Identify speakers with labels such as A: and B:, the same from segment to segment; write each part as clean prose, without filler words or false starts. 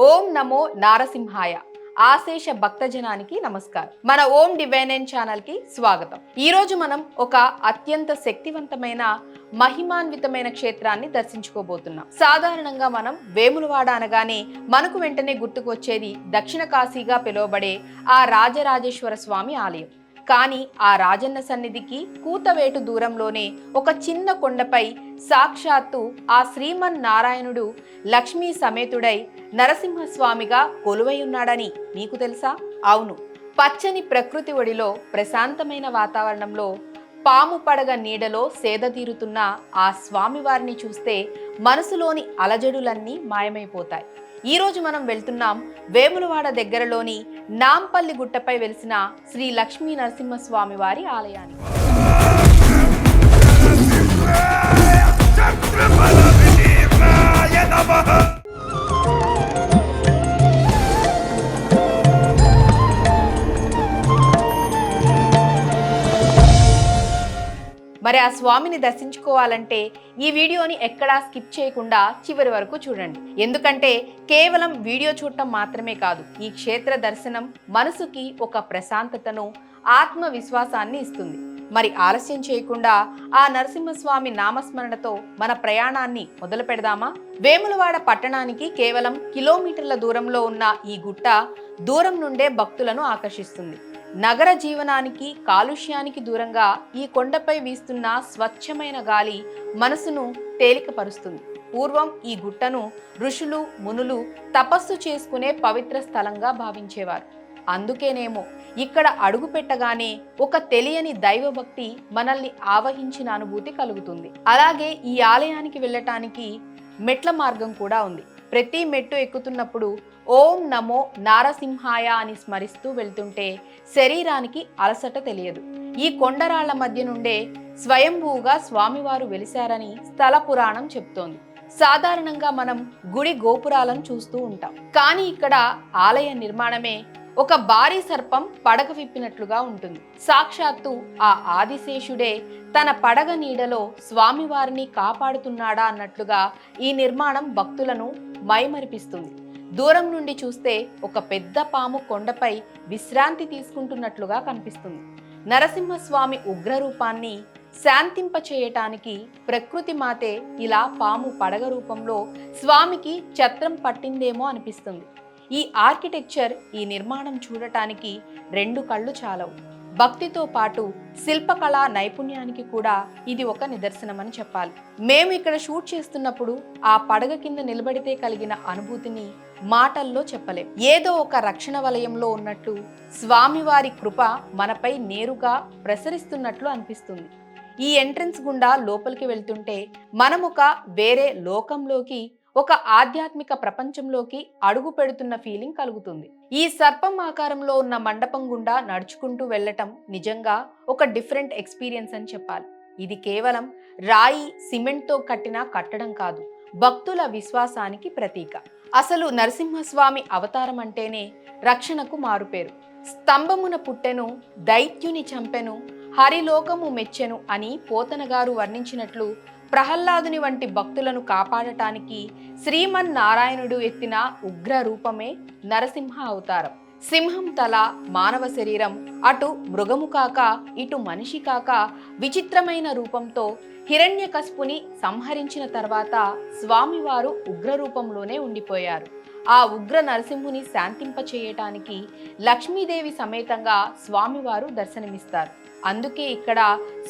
A: ఓం నమో నారసింహాయ. ఆశేష భక్తజనానికి నమస్కారం. మన ఓం divine channel కి స్వాగతం. ఈ రోజు మనం ఒక అత్యంత శక్తివంతమైన మహిమాన్వితమైన క్షేత్రాన్ని దర్శించుకోబోతున్నాం. సాధారణంగా మనం వేములవాడ అనగానే మనకు వెంటనే గుర్తుకు వచ్చేది దక్షిణ కాశీగా పిలువబడే ఆ రాజరాజేశ్వర స్వామి ఆలయం. కానీ ఆ రాజన్న సన్నిధికి కూతవేటు దూరంలోనే ఒక చిన్న కొండపై సాక్షాత్తు ఆ శ్రీమన్నారాయణుడు లక్ష్మీ సమేతుడై నరసింహస్వామిగా కొలువై ఉన్నాడని మీకు తెలుసా? అవును, పచ్చని ప్రకృతి ఒడిలో ప్రశాంతమైన వాతావరణంలో పాము పడగ నీడలో సేదతీరుతున్న ఆ స్వామివారిని చూస్తే మనసులోని అలజడులన్నీ మాయమైపోతాయి. ఈ రోజు మనం వెళ్తున్నాం వేములవాడ దగ్గరలోని నాంపల్లి గుట్టపై వెలిసిన శ్రీ లక్ష్మీ నరసింహస్వామి వారి ఆలయానికి. మరి ఆ స్వామిని దర్శించుకోవాలంటే ఈ వీడియోని ఎక్కడా స్కిప్ చేయకుండా చివరి వరకు చూడండి. ఎందుకంటే కేవలం వీడియో చూడటం మాత్రమే కాదు, ఈ క్షేత్ర దర్శనం మనసుకి ఒక ప్రశాంతతను, ఆత్మవిశ్వాసాన్ని ఇస్తుంది. మరి ఆలస్యం చేయకుండా ఆ నరసింహస్వామి నామస్మరణతో మన ప్రయాణాన్ని మొదలు పెడదామా? వేములవాడ పట్టణానికి కేవలం కిలోమీటర్ల దూరంలో ఉన్న ఈ గుట్ట దూరం నుండే భక్తులను ఆకర్షిస్తుంది. నగర జీవనానికి, కాలుష్యానికి దూరంగా ఈ కొండపై వీస్తున్న స్వచ్ఛమైన గాలి మనసును తేలికపరుస్తుంది. పూర్వం ఈ గుట్టను ఋషులు, మునులు తపస్సు చేసుకునే పవిత్ర స్థలంగా భావించేవారు. అందుకేనేమో ఇక్కడ అడుగు పెట్టగానే ఒక తెలియని దైవభక్తి మనల్ని ఆవహించిన అనుభూతి కలుగుతుంది. అలాగే ఈ ఆలయానికి వెళ్ళటానికి మెట్ల మార్గం కూడా ఉంది. ప్రతి మెట్టు ఎక్కుతున్నప్పుడు ఓం నమో నారసింహాయ అని స్మరిస్తూ వెళ్తుంటే శరీరానికి అలసట తెలియదు. ఈ కొండరాళ్ల మధ్య నుండే స్వయంభూగా స్వామివారు వెలిశారని స్థల పురాణం చెప్తోంది. సాధారణంగా మనం గుడి గోపురాలను చూస్తూ ఉంటాం, కానీ ఇక్కడ ఆలయ నిర్మాణమే ఒక భారీ సర్పం పడగ విప్పినట్లుగా ఉంటుంది. సాక్షాత్తు ఆ ఆదిశేషుడే తన పడగ నీడలో స్వామివారిని కాపాడుతున్నాడా అన్నట్లుగా ఈ నిర్మాణం భక్తులను మైమరిపిస్తుంది. దూరం నుండి చూస్తే ఒక పెద్ద పాము కొండపై విశ్రాంతి తీసుకుంటున్నట్లుగా కనిపిస్తుంది. నరసింహస్వామి ఉగ్రరూపాన్ని శాంతింపచేయటానికి ప్రకృతి మాతే ఇలా పాము పడగ రూపంలో స్వామికి ఛత్రం పట్టిందేమో అనిపిస్తుంది. ఈ ఆర్కిటెక్చర్, ఈ నిర్మాణం చూడటానికి రెండు కళ్ళు చాలవు. భక్తితో పాటు శిల్పకళా నైపుణ్యానికి కూడా ఇది ఒక నిదర్శనమని చెప్పాలి. మేము ఇక్కడ షూట్ చేస్తున్నప్పుడు ఆ పడగ కింద నిలబడితే కలిగిన అనుభూతిని మాటల్లో చెప్పలేం. ఏదో ఒక రక్షణ వలయంలో ఉన్నట్టు స్వామివారి కృప మనపై నేరుగా ప్రసరిస్తున్నట్లు అనిపిస్తుంది. ఈ ఎంట్రన్స్ గుండా లోపలికి వెళ్తుంటే మనం ఒక వేరే లోకంలోకి, ఒక ఆధ్యాత్మిక ప్రపంచంలోకి అడుగు పెడుతున్న ఫీలింగ్ కలుగుతుంది. ఈ సర్పం ఆకారంలో ఉన్న మండపం గుండా నడుచుకుంటూ వెళ్ళటం నిజంగా ఒక డిఫరెంట్ ఎక్స్పీరియన్స్ అని చెప్పాలి. ఇది కేవలం రాయి, సిమెంట్తో కట్టిన కట్టడం కాదు, భక్తుల విశ్వాసానికి ప్రతీక. అసలు నరసింహస్వామి అవతారం అంటేనే రక్షణకు మారుపేరు. స్తంభమున పుట్టెను, దైత్యుని చంపెను, హరిలోకము మెచ్చెను అని పోతనగారు వర్ణించినట్లు ప్రహ్లాదుని వంటి భక్తులను కాపాడటానికి శ్రీమన్నారాయణుడు ఎత్తిన ఉగ్ర రూపమే నరసింహ అవతారం. సింహం తల, మానవ శరీరం, అటు మృగము కాక ఇటు మనిషి కాక విచిత్రమైన రూపంతో హిరణ్యకశిపుని సంహరించిన తర్వాత స్వామివారు ఉగ్ర రూపంలోనే ఉండిపోయారు. ఆ ఉగ్ర నరసింహుని శాంతింపచేయటానికి లక్ష్మీదేవి సమేతంగా స్వామివారు దర్శనమిస్తారు. అందుకే ఇక్కడ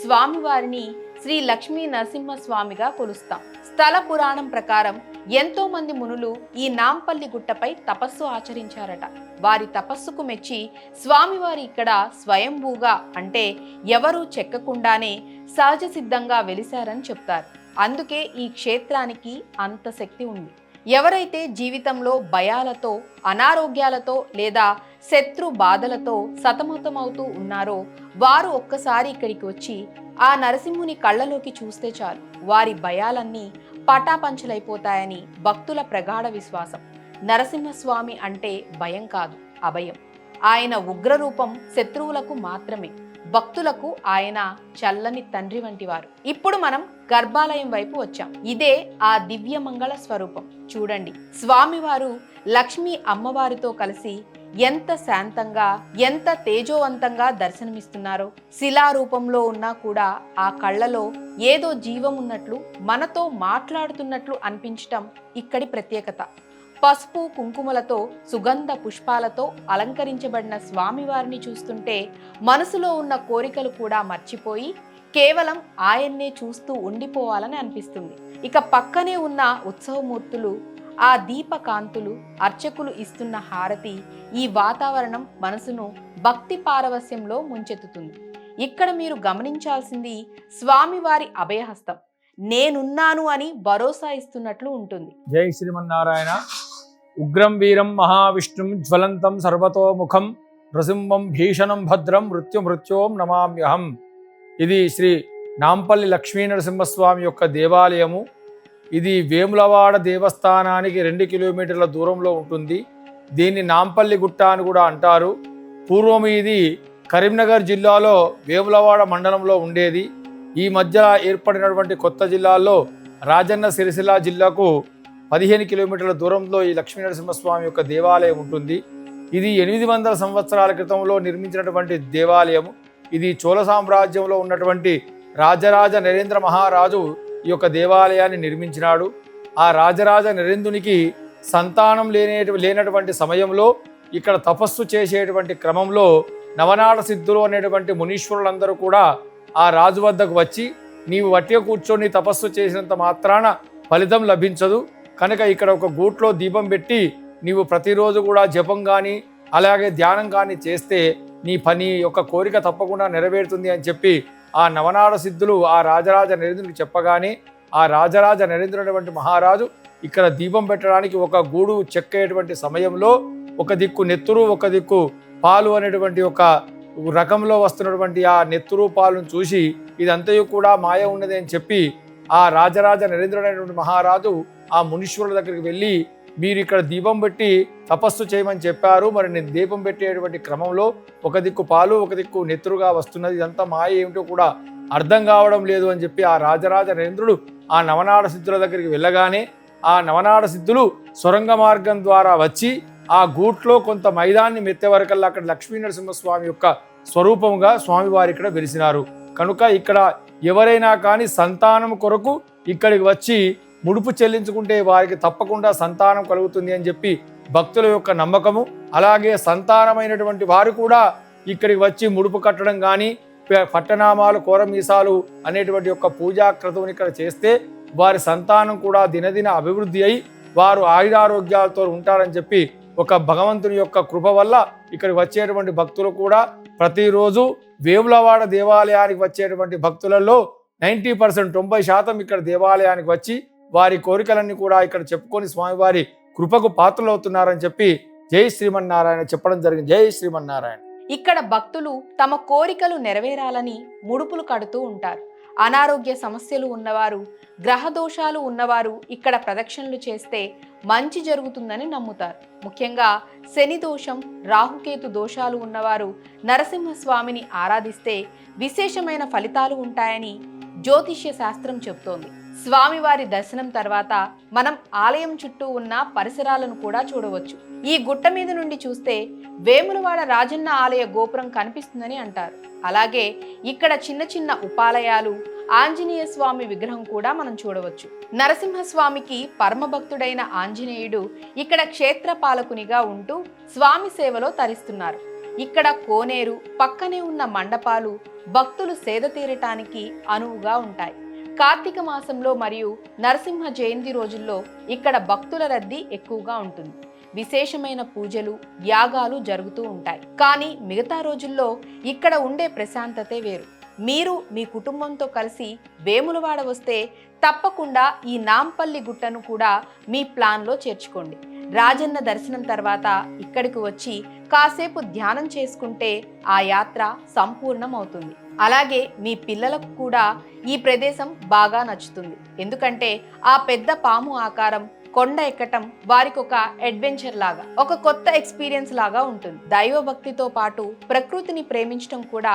A: స్వామివారిని శ్రీ లక్ష్మీ నరసింహస్వామిగా కొలుస్తాం. స్థల పురాణం ప్రకారం ఎంతో మంది మునులు ఈ నాంపల్లి గుట్టపై తపస్సు ఆచరించారట. వారి తపస్సుకు మెచ్చి స్వామివారి ఇక్కడ స్వయంభూగా, అంటే ఎవరూ చెక్కకుండానే సహజ సిద్ధంగా వెలిశారని చెప్తారు. అందుకే ఈ క్షేత్రానికి అంత శక్తి ఉంది. ఎవరైతే జీవితంలో భయాలతో, అనారోగ్యాలతో లేదా శత్రు బాధలతో సతమతమవుతూ ఉన్నారో వారు ఒక్కసారి ఇక్కడికి వచ్చి ఆ నరసింహుని కళ్ళలోకి చూస్తే చాలు, వారి భయాలన్నీ పటాపంచలైపోతాయని భక్తుల ప్రగాఢ విశ్వాసం. నరసింహస్వామి అంటే భయం కాదు, అభయం. ఆయన ఉగ్రరూపం శత్రువులకు మాత్రమే. భక్తులకు ఆయన చల్లని తండ్రి వంటి వారు. ఇప్పుడు మనం గర్భాలయం వైపు వచ్చాం. ఇదే ఆ దివ్య మంగళ స్వరూపం. చూడండి, స్వామివారు లక్ష్మీ అమ్మవారితో కలిసి ఎంత శాంతంగా, ఎంత తేజోవంతంగా దర్శనమిస్తున్నారో. శిలారూపంలో ఉన్నా కూడా ఆ కళ్ళలో ఏదో జీవం ఉన్నట్లు, మనతో మాట్లాడుతున్నట్లు అనిపించటం ఇక్కడి ప్రత్యేకత. పసుపు కుంకుమలతో, సుగంధ పుష్పాలతో అలంకరించబడిన స్వామివారిని చూస్తుంటే మనసులో ఉన్న కోరికలు కూడా మర్చిపోయి కేవలం ఆయన్నే చూస్తూ ఉండిపోవాలని అనిపిస్తుంది. ఇక పక్కనే ఉన్న ఉత్సవమూర్తులు, ఆ దీపకాంతులు, అర్చకులు ఇస్తున్న హారతి, ఈ వాతావరణం మనసును భక్తి పారవస్యంలో ముంచెత్తుతుంది. ఇక్కడ మీరు గమనించాల్సింది స్వామివారి అభయహస్తం. నేనున్నాను అని భరోసా ఇస్తున్నట్లు ఉంటుంది.
B: జై శ్రీమన్నారాయణ. ఉగ్రం వీరం మహావిష్ణుం జ్వలంతం సర్వతోముఖం నృసింహం భీషణం భద్రం మృత్యోం నమామ్యహం. ఇది శ్రీ నాంపల్లి లక్ష్మీ నరసింహస్వామి యొక్క దేవాలయము. ఇది వేములవాడ దేవస్థానానికి 2 కిలోమీటర్ల దూరంలో ఉంటుంది. దీన్ని నాంపల్లి గుట్ట అని కూడా అంటారు. పూర్వం ఇది కరీంనగర్ జిల్లాలో వేములవాడ మండలంలో ఉండేది. ఈ మధ్య ఏర్పడినటువంటి కొత్త జిల్లాల్లో రాజన్న సిరిసిల్ల జిల్లాకు 15 కిలోమీటర్ల దూరంలో ఈ లక్ష్మీ నరసింహస్వామి యొక్క దేవాలయం ఉంటుంది. ఇది 800 సంవత్సరాల క్రితంలో నిర్మించినటువంటి దేవాలయము. ఇది చోళ సామ్రాజ్యంలో ఉన్నటువంటి రాజరాజ నరేంద్ర మహారాజు ఈ యొక్క దేవాలయాన్ని నిర్మించినాడు. ఆ రాజరాజ నరేంద్రునికి సంతానం లేనటువంటి సమయంలో ఇక్కడ తపస్సు చేసేటువంటి క్రమంలో నవనాడ సిద్ధులు అనేటువంటి మునీశ్వరులందరూ కూడా ఆ రాజు వద్దకు వచ్చి, నీవు వట్టిగా కూర్చొని తపస్సు చేసినంత మాత్రాన ఫలితం లభించదు కనుక ఇక్కడ ఒక గూట్లో దీపం పెట్టి నీవు ప్రతిరోజు కూడా జపం కానీ అలాగే ధ్యానం కానీ చేస్తే నీ పని యొక్క కోరిక తప్పకుండా నెరవేరుతుంది అని చెప్పి ఆ నవనాడ సిద్ధులు ఆ రాజరాజ నరేంద్రునికి చెప్పగానే ఆ రాజరాజ నరేంద్రుడటువంటి మహారాజు ఇక్కడ దీపం పెట్టడానికి ఒక గూడు చెక్కేటువంటి సమయంలో ఒక దిక్కు నెత్తురు, ఒక దిక్కు పాలు అనేటువంటి ఒక రకంలో వస్తున్నటువంటి ఆ నెత్తురు పాలను చూసి ఇదంతయు కూడా మాయ ఉన్నది అని చెప్పి ఆ రాజరాజ నరేంద్రుడైనటువంటి మహారాజు ఆ మునీశ్వరుల దగ్గరికి వెళ్ళి, మీరు ఇక్కడ దీపం పెట్టి తపస్సు చేయమని చెప్పారు, మరి నేను దీపం పెట్టేటువంటి క్రమంలో ఒక దిక్కు పాలు ఒక దిక్కు నెత్తురుగా వస్తున్నది, ఇదంతా మాయ ఏమిటో కూడా అర్థం కావడం లేదు అని చెప్పి ఆ రాజరాజ నరేంద్రుడు ఆ నవనాడ సిద్ధుల దగ్గరికి వెళ్ళగానే ఆ నవనాడ సిద్ధులు సొరంగ మార్గం ద్వారా వచ్చి ఆ గూట్లో కొంత మైదాన్ని మెత్తే వరకల్లా అక్కడ లక్ష్మీ నరసింహస్వామి యొక్క స్వరూపంగా స్వామివారి ఇక్కడ వెలిసినారు. కనుక ఇక్కడ ఎవరైనా కానీ సంతానం కొరకు ఇక్కడికి వచ్చి ముడుపు చెల్లించుకుంటే వారికి తప్పకుండా సంతానం కలుగుతుంది అని చెప్పి భక్తుల యొక్క నమ్మకము. అలాగే సంతానమైనటువంటి వారు కూడా ఇక్కడికి వచ్చి ముడుపు కట్టడం కానీ పట్టనామాలు కోరమీసాలు అనేటువంటి యొక్క పూజాక్రతువుని ఇక్కడ చేస్తే వారి సంతానం కూడా దినదిన అభివృద్ధి అయి వారు ఆయురారోగ్యాలతో ఉంటారని చెప్పి ఒక భగవంతుని యొక్క కృప వల్ల ఇక్కడికి వచ్చేటువంటి భక్తులు కూడా ప్రతిరోజు వేములవాడ దేవాలయానికి వచ్చేటువంటి భక్తులలో 90% 90% ఇక్కడ దేవాలయానికి వచ్చి వారి కోరికలన్నీ కూడా ఇక్కడ చెప్పుకొని స్వామివారి కృపకు పాత్రలవుతున్నారని చెప్పి జై శ్రీమన్నారాయణ చెప్పడం జరిగింది. జై శ్రీమన్నారాయణ.
A: ఇక్కడ భక్తులు తమ కోరికలు నెరవేరాలని ముడుపులు కడుతూ ఉంటారు. అనారోగ్య సమస్యలు ఉన్నవారు, గ్రహ దోషాలు ఉన్నవారు ఇక్కడ ప్రదక్షిణలు చేస్తే మంచి జరుగుతుందని నమ్ముతారు. ముఖ్యంగా శని దోషం, రాహుకేతు దోషాలు ఉన్నవారు నరసింహస్వామిని ఆరాధిస్తే విశేషమైన ఫలితాలు ఉంటాయని జ్యోతిష్య శాస్త్రం చెబుతోంది. స్వామివారి దర్శనం తర్వాత మనం ఆలయం చుట్టూ ఉన్న పరిసరాలను కూడా చూడవచ్చు. ఈ గుట్ట మీద నుండి చూస్తే వేములవాడ రాజన్న ఆలయ గోపురం కనిపిస్తుందని అంటారు. అలాగే ఇక్కడ చిన్న చిన్న ఉపాలయాలు, ఆంజనేయ స్వామి విగ్రహం కూడా మనం చూడవచ్చు. నరసింహస్వామికి పరమభక్తుడైన ఆంజనేయుడు ఇక్కడ క్షేత్ర పాలకునిగా ఉంటూ స్వామి సేవలో తరిస్తున్నారు. ఇక్కడ కోనేరు, పక్కనే ఉన్న మండపాలు భక్తులు సేద తీరటానికి అనువుగా ఉంటాయి. కార్తీక మాసంలో మరియు నరసింహ జయంతి రోజుల్లో ఇక్కడ భక్తుల రద్దీ ఎక్కువగా ఉంటుంది. విశేషమైన పూజలు, యాగాలు జరుగుతూ ఉంటాయి. కానీ మిగతా రోజుల్లో ఇక్కడ ఉండే ప్రశాంతతే వేరు. మీరు మీ కుటుంబంతో కలిసి వేములవాడ వస్తే తప్పకుండా ఈ నాంపల్లి గుట్టను కూడా మీ ప్లాన్లో చేర్చుకోండి. రాజన్న దర్శనం తర్వాత ఇక్కడికి వచ్చి కాసేపు ధ్యానం చేసుకుంటే ఆ యాత్ర సంపూర్ణం అవుతుంది. అలాగే మీ పిల్లలకు కూడా ఈ ప్రదేశం బాగా నచ్చుతుంది. ఎందుకంటే ఆ పెద్ద పాము ఆకారం, కొండ ఎక్కటం వారికి ఒక అడ్వెంచర్ లాగా, ఒక కొత్త ఎక్స్పీరియన్స్ లాగా ఉంటుంది. దైవభక్తితో పాటు ప్రకృతిని ప్రేమించడం కూడా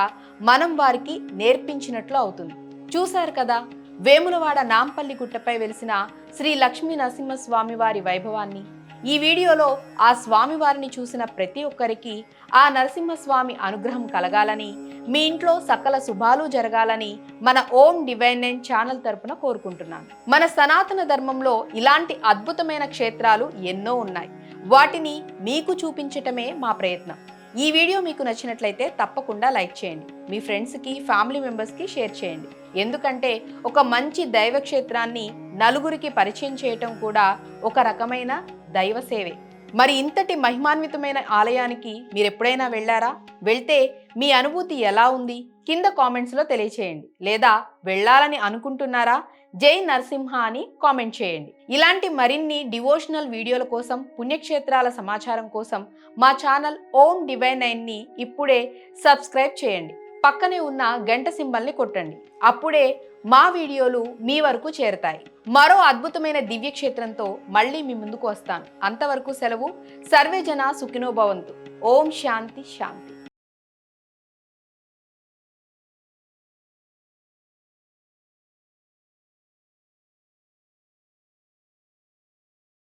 A: మనం వారికి నేర్పించినట్లు అవుతుంది. చూశారు కదా, వేములవాడ నాంపల్లి గుట్టపై వెలిసిన శ్రీ లక్ష్మీ నరసింహస్వామి వారి వైభవాన్ని. ఈ వీడియోలో ఆ స్వామివారిని చూసిన ప్రతి ఒక్కరికి ఆ నరసింహస్వామి అనుగ్రహం కలగాలని, మీ ఇంట్లో సకల శుభాలు జరగాలని మన ఓం డివైన్ నైన్ ఛానల్ తరపున కోరుకుంటున్నాను. మన సనాతన ధర్మంలో ఇలాంటి అద్భుతమైన క్షేత్రాలు ఎన్నో ఉన్నాయి. వాటిని మీకు చూపించటమే మా ప్రయత్నం. ఈ వీడియో మీకు నచ్చినట్లయితే తప్పకుండా లైక్ చేయండి, మీ ఫ్రెండ్స్కి, ఫ్యామిలీ మెంబర్స్కి షేర్ చేయండి. ఎందుకంటే ఒక మంచి దైవ క్షేత్రాన్ని నలుగురికి పరిచయం చేయటం కూడా ఒక రకమైన దైవ సేవే. మరి ఇంతటి మహిమాన్వితమైన ఆలయానికి మీరు ఎప్పుడైనా వెళ్ళారా? వెళ్తే మీ అనుభూతి ఎలా ఉంది? కింద కామెంట్స్లో తెలియచేయండి. లేదా వెళ్ళాలని అనుకుంటున్నారా? జై నరసింహ అని కామెంట్ చేయండి. ఇలాంటి మరిన్ని డివోషనల్ వీడియోల కోసం, పుణ్యక్షేత్రాల సమాచారం కోసం మా ఛానల్ ఓం డివైన్ నైన్ని ఇప్పుడే సబ్స్క్రైబ్ చేయండి. పక్కనే ఉన్న గంట సింబల్ని కొట్టండి. అప్పుడే మా వీడియోలు మీ వరకు చేరుతాయి. మరో అద్భుతమైన దివ్యక్షేత్రంతో మళ్ళీ మీ ముందుకు వస్తాను. అంతవరకు సెలవు. సర్వే జన సుఖినో భవంతు. ఓం శాంతి శాంతి.